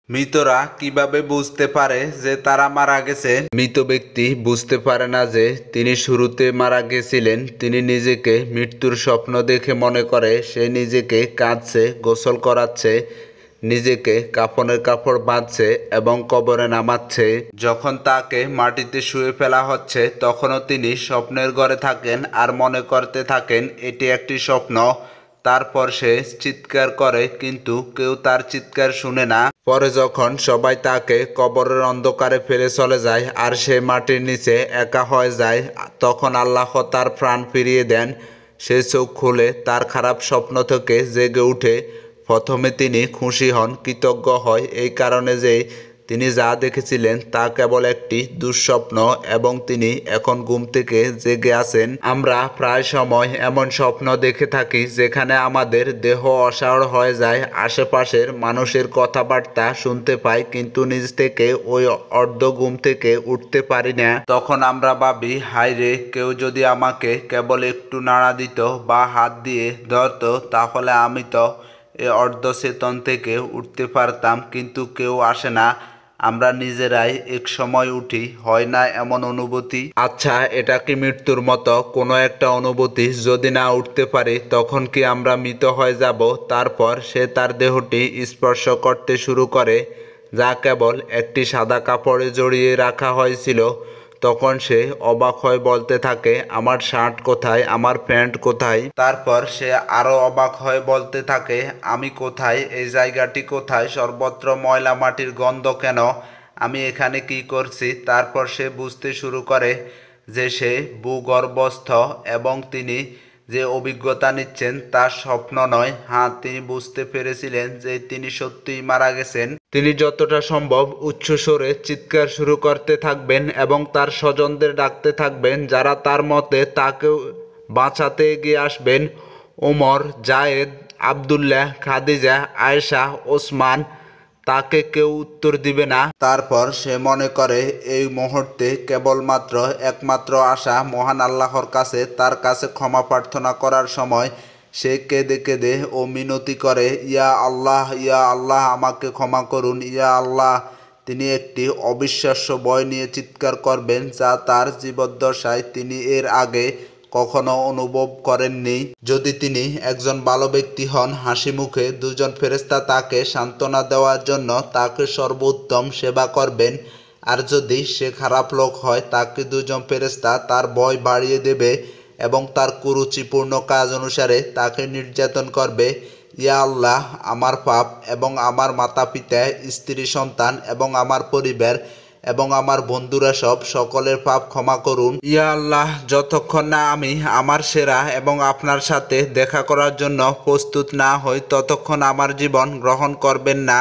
মৃতরা কিভাবে বুঝতে পারে যে তারা মারা গেছে? মৃত ব্যক্তি বুঝতে পারে না যে তিনি শুরুতে মারা গেছিলেন। তিনি নিজেকে মৃত্যুর স্বপ্ন দেখে মনে করে সে নিজেকে কাঁদছে, গোসল করাচ্ছে, নিজেকে কাফনের কাপড় বাঁধছে এবং কবরে নামাচ্ছে। যখন তাকে মাটিতে শুয়ে ফেলা হচ্ছে তখনও তিনি স্বপ্নের ঘরে থাকেন আর মনে করতে থাকেন এটি একটি স্বপ্ন। তারপর সে চিৎকার করে কিন্তু কেউ তার চিৎকার শুনে না। পরে যখন সবাই তাকে কবরের অন্ধকারে ফেলে চলে যায় আর সে মাটির নিচে একা হয়ে যায়, তখন আল্লাহ তার প্রাণ ফিরিয়ে দেন। সে চোখ খুলে তার খারাপ স্বপ্ন থেকে জেগে উঠে। প্রথমে তিনি খুশি হন, কৃতজ্ঞ হয় এই কারণে যে তিনি যা দেখেছিলেন তা কেবল একটি দুঃস্বপ্ন এবং তিনি এখন ঘুম থেকে জেগে আছেন। আমরা প্রায় সময় এমন স্বপ্ন দেখে থাকি যেখানে আমাদের দেহ অসাড় হয়ে যায়, আশেপাশের মানুষের কথাবার্তা শুনতে পাই কিন্তু নিজ থেকে ওই অর্ধ ঘুম থেকে উঠতে পারি না। তখন আমরা ভাবি, হায় রে, কেউ যদি আমাকে কেবল একটু নাড়া দিত বা হাত দিয়ে ধরতো তাহলে আমি তো এ অর্ধচেতন থেকে উঠতে পারতাম, কিন্তু কেউ আসে না। আমরা নিজেরাই এক সময় উঠি, হয় না এমন অনুভূতি? আচ্ছা, এটা কি মৃত্যুর মতো কোনো একটা অনুভূতি? যদি না উঠতে পারি তখন কি আমরা মৃত হয়ে যাব? তারপর সে তার দেহটি স্পর্শ করতে শুরু করে যা কেবল একটি সাদা কাপড়ে জড়িয়ে রাখা হয়েছিল। তখন সে অবাক হয়ে বলতে থাকে, আমার শার্ট কোথায়, আমার প্যান্ট কোথায়? তারপর সে আরো অবাক হয়ে বলতে থাকে, আমি কোথায়, এই জায়গাটি কোথায়, সর্বত্র ময়লা মাটির গন্ধ কেন, আমি এখানে কি করছি? তারপর সে বুঝতে শুরু করে যে সে ভূগর্ভস্থ এবং তিনি যে অভিজ্ঞতা নিচ্ছেন তা স্বপ্ন নয়। হ্যাঁ, তিনি বুঝতে পেরেছিলেন যে তিনি সত্যিই মারা গেছেন। তিনি যতটা সম্ভব উচ্চ স্বরে চিৎকার শুরু করতে থাকবেন এবং তার স্বজনদের ডাকতে থাকবেন যারা তার মতে তাকে বাঁচাতে এগিয়ে আসবেন। ওমর, জায়েদ, আবদুল্লাহ, খাদিজা, আয়েশা, ওসমান, তাকে কেউ উত্তর দিবে না। তারপর সে মনে করে এই মুহূর্তে কেবলমাত্র একমাত্র আশা মহান আল্লাহর কাছে, তার কাছে ক্ষমা প্রার্থনা করার সময় সে কেঁদে কেঁদে ও মিনতি করে, ইয়া আল্লাহ, ইয়া আল্লাহ, আমাকে ক্ষমা করুন, ইয়া আল্লাহ। তিনি একটি অবিশ্বাস্য ভয় নিয়ে চিৎকার করবেন যা তার জীবদ্দশায় তিনি এর আগে কখনো অনুভব করেননি। যদি তিনি একজন ভালো ব্যক্তি হন, হাসি মুখে দুজন ফেরেশতা তাকে সান্ত্বনা দেওয়ার জন্য তাকে সর্বোত্তম সেবা করবেন। আর যদি সে খারাপ লোক হয় তাকে দুজন ফেরেশতা তার ভয় বাড়িয়ে দেবে এবং তার কুরুচিপূর্ণ কাজ অনুসারে তাকে নির্যাতন করবে। ইয়া আল্লাহ, আমার পাপ এবং আমার মাতা পিতা, স্ত্রী, সন্তান এবং আমার পরিবার এবং আমার বন্ধুরা সকলের পাপ ক্ষমা করুন। ইয়া আল্লাহ, যতক্ষণ না আমি আমার সেরা এবং আপনার সাথে দেখা করার জন্য প্রস্তুত না হই ততক্ষণ আমার জীবন গ্রহণ করবেন না।